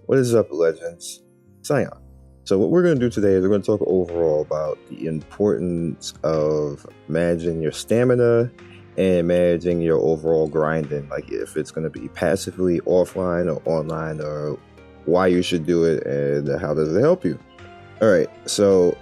What is up, legends? Scion. So what we're going to do today is we're going to talk overall about the importance of managing your stamina and managing your overall grinding, like if it's going to be passively offline or online, or why you should do it and how does it help you. All right, so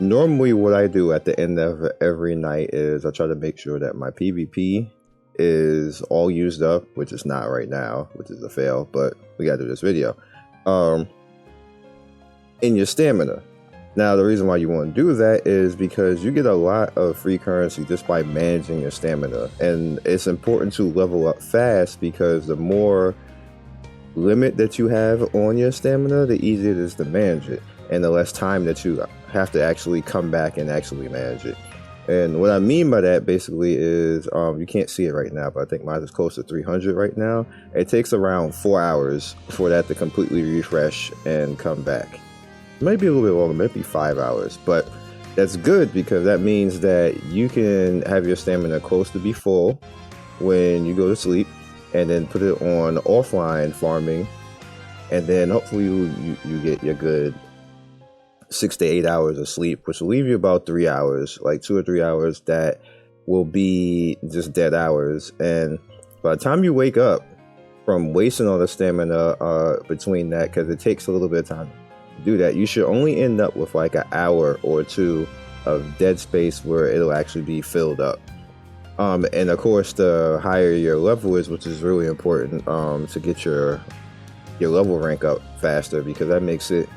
normally what I do at the end of every night is I try to make sure that my PvP is all used up, which is not right now, which is a fail, but we got to do this video. In your stamina. Now, the reason why you want to do that is because you get a lot of free currency just by managing your stamina, and it's important to level up fast because the more limit that you have on your stamina, the easier it is to manage it, and the less time that you have to actually come back and actually manage it. And what I mean by that basically is, you can't see it right now, but I think mine is close to 300 right now. It takes around 4 hours for that to completely refresh and come back. Maybe a little bit longer, maybe 5 hours, but that's good because that means that you can have your stamina close to be full when you go to sleep, and then put it on offline farming, and then hopefully you get your good 6 to 8 hours of sleep, which will leave you about 3 hours, like 2 or 3 hours that will be just dead hours. And by the time you wake up from wasting all the stamina between that, because it takes a little bit of time to do that, you should only end up with like an hour or two of dead space where it'll actually be filled up. And of course, the higher your level is, which is really important to get your level rank up faster, because that makes it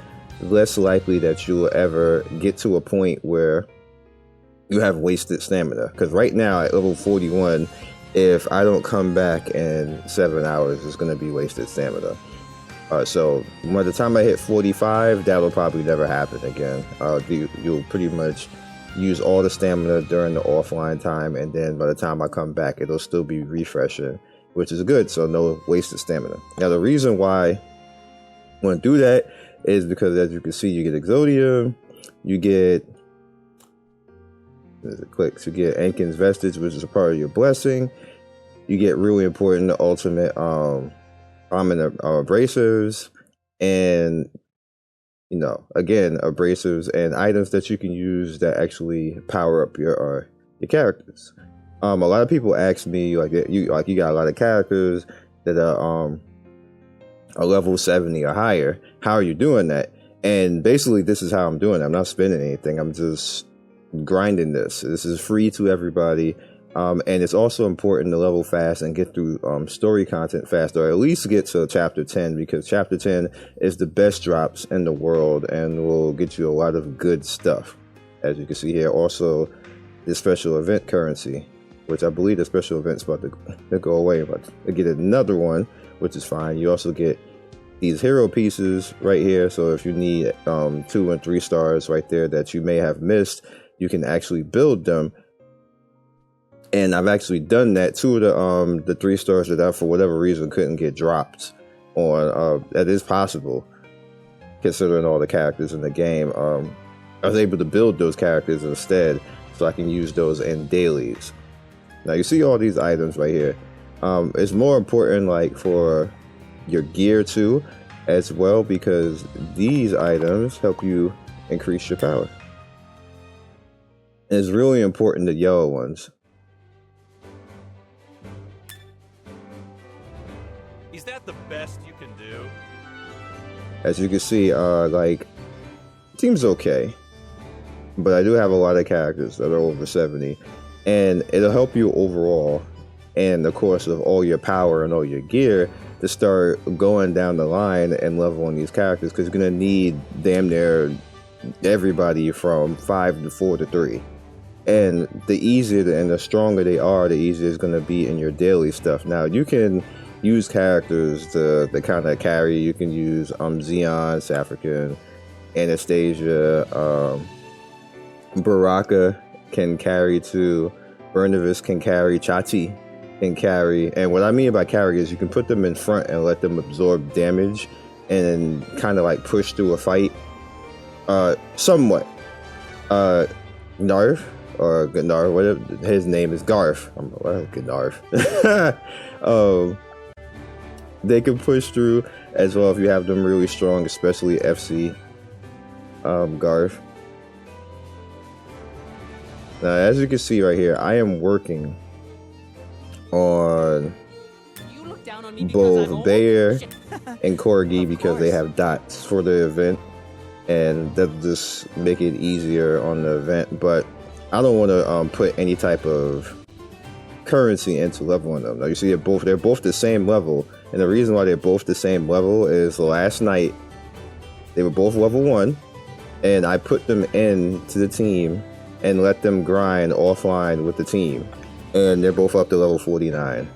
less likely that you will ever get to a point where you have wasted stamina. Because right now at level 41, if I don't come back in 7 hours, it's going to be wasted stamina. So by the time I hit 45, that'll probably never happen again. You'll pretty much use all the stamina during the offline time, and then by the time I come back, it'll still be refreshing, which is good, so no wasted stamina. Now, the reason why I want to do that is because, as you can see, you get exodium, you get Ankin's vestige, which is a part of your blessing. You get really important ultimate abrasives, and again, abrasives and items that you can use that actually power up your characters. A lot of people ask me, you got a lot of characters that are level 70 or higher. How are you doing that? And basically, this is how I'm doing it. I'm not spending anything. I'm just grinding this. This is free to everybody. And it's also important to level fast and get through story content fast, or at least get to chapter 10, because chapter 10 is the best drops in the world and will get you a lot of good stuff. As you can see here, also the special event currency, which I believe the special event's about to go away, but I get another one, which is fine. You also get these hero pieces right here, so if you need 2 and 3 stars right there that you may have missed, you can actually build them. And I've actually done that. 2 of the 3 stars that I, for whatever reason, couldn't get dropped on, that is possible considering all the characters in the game. I was able to build those characters instead, so I can use those in dailies. Now you see all these items right here. It's more important like for your gear too as well, because these items help you increase your power. And it's really important, the yellow ones. Is that the best you can do? As you can see, like, team's okay, but I do have a lot of characters that are over 70, and it'll help you overall, and of course of all your power and all your gear, to start going down the line and leveling these characters, because you're gonna need damn near everybody from 5 to 4 to 3. And the easier and the stronger they are, the easier it's gonna be in your daily stuff. Now you can use characters to kind of carry. You can use Scion, African, Anastasia, Baraka can carry too, Bernavis can carry, Chati can carry. And what I mean by carry is you can put them in front and let them absorb damage and kind of like push through a fight somewhat. Gnarf or Gnarf, whatever his name is, Garf. Gnarf. They can push through as well if you have them really strong, especially FC Garf. Now, as you can see right here, I am working on both Bayer and Corgi because they have dots for the event, and that just make it easier on the event. But I don't want to put any type of currency into leveling them. Now you see they're both the same level, and the reason why they're both the same level is last night they were both level 1, and I put them into the team and let them grind offline with the team, and they're both up to level 49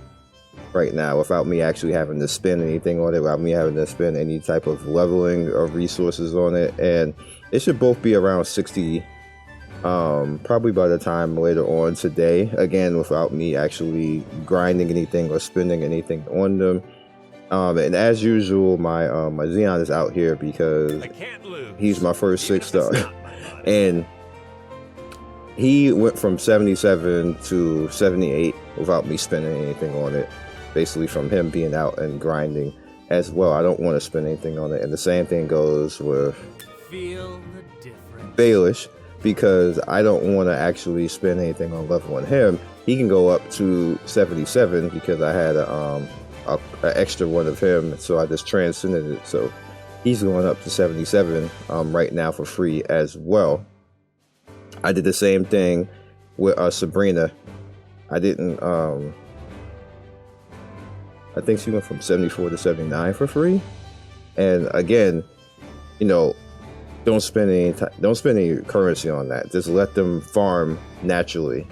right now without me actually having to spend anything on it, without me having to spend any type of leveling or resources on it. And it should both be around 60 probably by the time later on today, again without me actually grinding anything or spending anything on them. And as usual, my Scion is out here because he's my first 6-star and he went from 77 to 78 without me spending anything on it, basically from him being out and grinding as well. I don't want to spend anything on it. And the same thing goes with Baelish, because I don't want to actually spend anything on leveling him. He can go up to 77 because I had a extra one of him, so I just transcended it. So he's going up to 77 right now for free as well. I did the same thing with Sabrina. I didn't I think she went from 74 to 79 for free. And again, you know, don't spend any currency on that. Just let them farm naturally,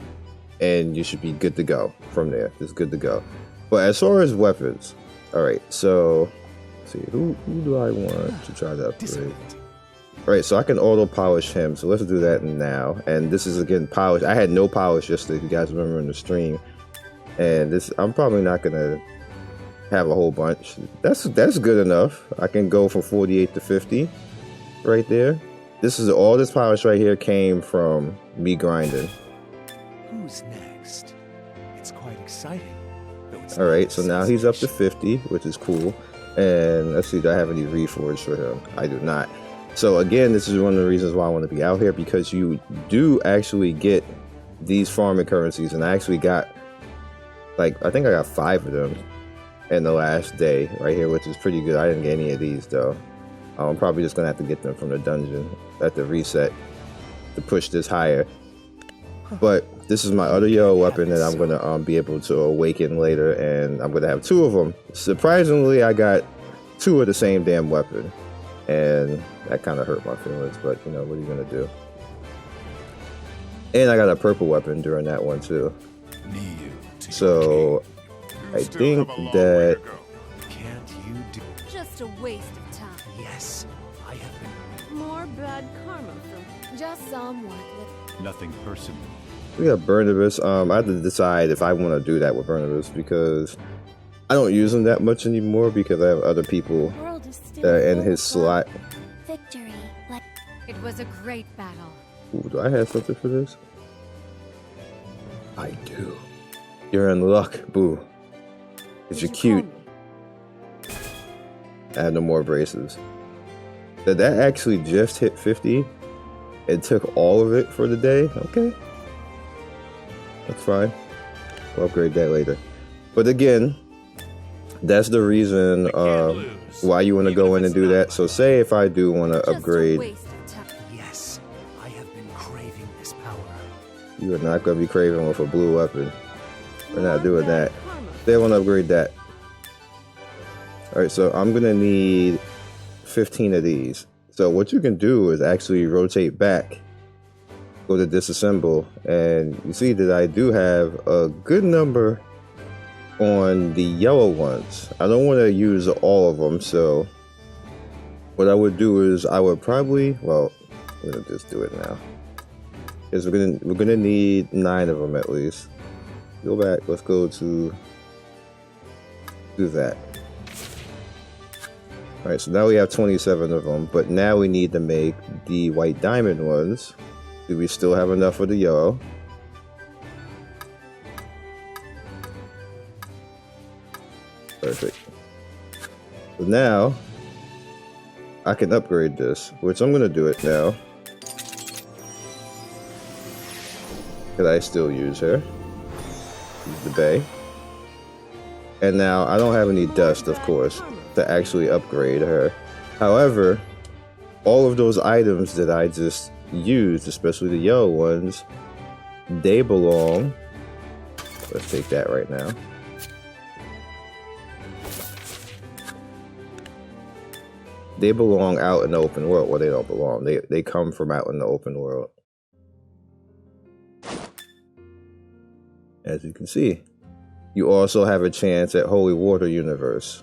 and you should be good to go from there. Just good to go. But as far as weapons, all right. So let's see, who do I want to try to upgrade? All right, so I can auto polish him. So let's do that now. And this is again polish. I had no polish yesterday, if you guys remember in the stream. And this, I'm probably not gonna have a whole bunch. That's good enough. I can go from 48 to 50 right there. This is all this polish right here came from me grinding. Who's next? It's quite exciting. All right, so now he's up to 50, which is cool. And let's see, do I have any reforge for him? I do not. So again, this is one of the reasons why I want to be out here, because you do actually get these farming currencies, and I actually got, like, I think I got 5 of them in the last day right here, which is pretty good. I didn't get any of these though. I'm probably just gonna have to get them from the dungeon at the reset to push this higher. But this is my other yellow weapon that I'm gonna be able to awaken later, and I'm gonna have 2 of them. Surprisingly, I got 2 of the same damn weapon, and that kind of hurt my feelings, but you know, what are you gonna do? And I got a purple weapon during that one too. So I think that Can't you do? Just a waste of time. Yes, I have been. More bad karma from just some worthless. Nothing personal. we got Barnabas. I have to decide if I want to do that with Barnabas, because I don't use him that much anymore because I have other people World is still that are in full his of slot. victory. Like it was a great battle. Ooh, do I have something for this? I do. You're in luck, boo. Because you're cute. I have no more braces. That actually just hit 50. It took all of it for the day. Okay. That's fine. We'll upgrade that later. But again, that's the reason why you want to go in and do that. So say if I do want to Just a upgrade, waste of time. Yes, I have been craving this power. you are not going to be craving with a blue weapon. We're not More doing bad that. karma. They want to upgrade that. Alright, so I'm going to need 15 of these. So what you can do is actually rotate back, go to disassemble, and you see that I do have a good number on the yellow ones. I don't want to use all of them, so what I would do is I would probably, well, I'm going to just do it now. Because we're gonna need 9 of them at least. Go back, let's go to do that. Alright, so now we have 27 of them, but now we need to make the white diamond ones. Do we still have enough for the yellow? Perfect. So now I can upgrade this, which I'm gonna do it now. Because I still use her. Use the bay. And now I don't have any dust, of course, to actually upgrade her. However, all of those items that I just used, especially the yellow ones, they belong. Let's take that right now. They belong out in the open world. Well, they don't belong. They come from out in the open world. As you can see. You also have a chance at Holy Water Universe.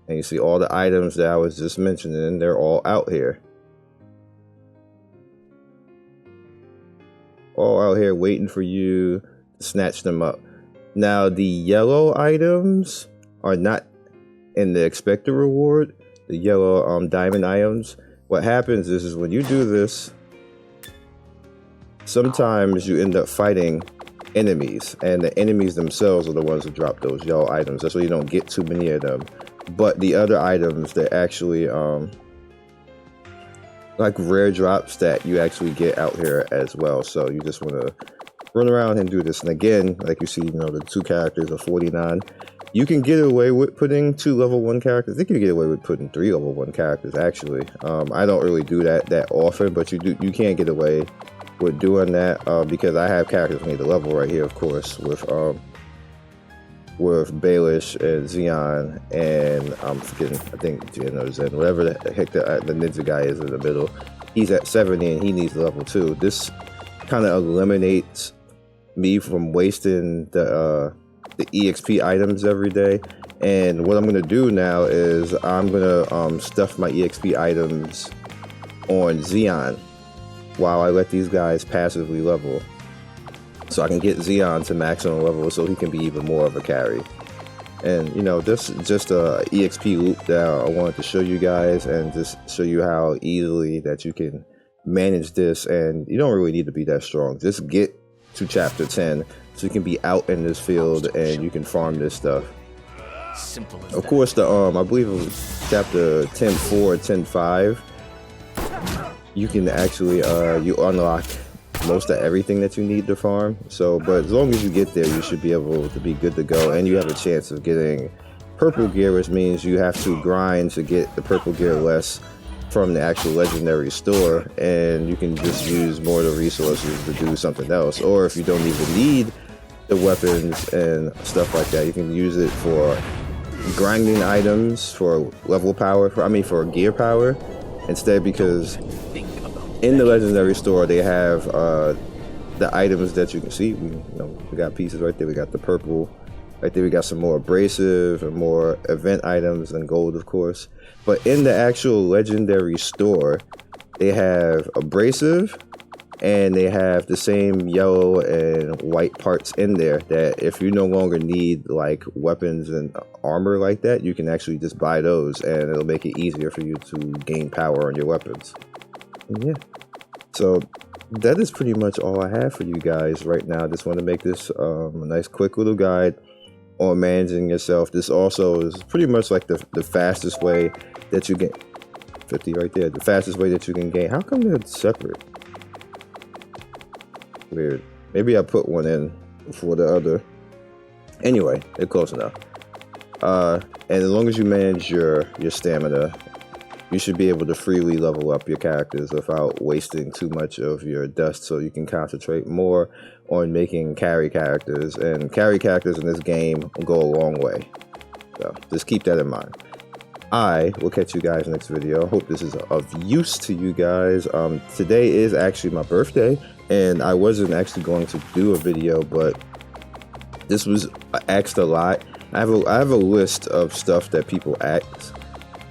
And you see all the items that I was just mentioning, they're all out here. All out here waiting for you to snatch them up. Now, the yellow items are not in the expected reward. The yellow diamond items. What happens is when you do this, sometimes you end up fighting enemies, and the enemies themselves are the ones that drop those yellow items. That's why you don't get too many of them. But the other items, they're actually like rare drops that you actually get out here as well. So you just want to run around and do this. And again, like you see, you know, the 2 characters are 49. You can get away with putting 2 level 1 characters. I think you can get away with putting 3 level 1 characters actually. I don't really do that often, but you can get away with doing that because I have characters I need to level right here, of course, with Baelish and Scion, and I'm forgetting, I think Jen or Zen, whatever the heck the ninja guy is in the middle. He's at 70 and he needs level 2. This kind of eliminates me from wasting the EXP items every day. And what I'm gonna do now is I'm gonna stuff my EXP items on Scion while I let these guys passively level, so I can get Scion to maximum level so he can be even more of a carry. And you know, this is just a EXP loop that I wanted to show you guys, and just show you how easily that you can manage this, and you don't really need to be that strong. Just get to chapter 10 so you can be out in this field and you can farm this stuff. Simple as Of course, the I believe it was chapter 10.4, 10.5, you can actually you unlock most of everything that you need to farm. So, but as long as you get there, you should be able to be good to go, and you have a chance of getting purple gear, which means you have to grind to get the purple gear less from the actual legendary store, and you can just use more of the resources to do something else. Or if you don't even need the weapons and stuff like that, you can use it for grinding items, for level power, for gear power instead, because in the legendary store they have the items that you can see. We got pieces right there. We got the purple right there. We got some more abrasive and more event items and gold, of course. But in the actual legendary store, they have abrasive, and they have the same yellow and white parts in there that if you no longer need like weapons and armor like that, you can actually just buy those, and it'll make it easier for you to gain power on your weapons. And yeah, so that is pretty much all I have for you guys right now. I just want to make this a nice quick little guide on managing yourself. This also is pretty much like the fastest way that you get 50 right there. The fastest way that you can gain. How come they're separate? Weird. Maybe I put one in before the other. Anyway, they're close enough. And as long as you manage your stamina, you should be able to freely level up your characters without wasting too much of your dust, so you can concentrate more on making carry characters. And carry characters in this game will go a long way. So just keep that in mind. I will catch you guys next video. I hope this is of use to you guys. Today is actually my birthday, and I wasn't actually going to do a video, but this was asked a lot. I have a list of stuff that people ask,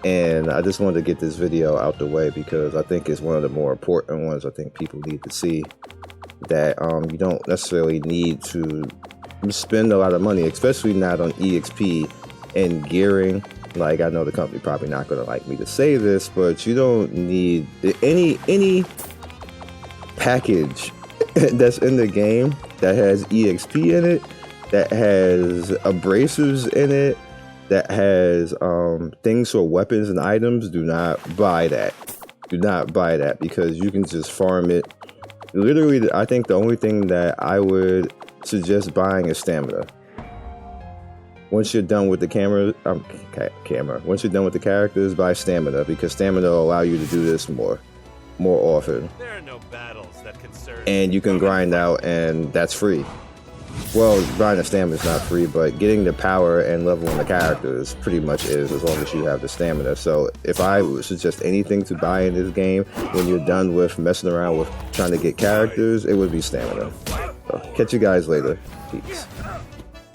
and I just wanted to get this video out the way because I think it's one of the more important ones. I think people need to see that you don't necessarily need to spend a lot of money, especially not on EXP and gearing. Like, I know the company probably not going to like me to say this, but you don't need any package that's in the game that has EXP in it, that has abrasives in it, that has things for weapons and items, do not buy that. Do not buy that, because you can just farm it. Literally, I think the only thing that I would suggest buying is stamina. Once you're done with the once you're done with the characters, buy stamina, because stamina will allow you to do this more often. There are no battles that concern. And you can grind out, and that's free. Well, grinding stamina is not free, but getting the power and leveling the characters pretty much is, as long as you have the stamina. So if I would suggest anything to buy in this game, when you're done with messing around with trying to get characters, it would be stamina. So, catch you guys later. Peace.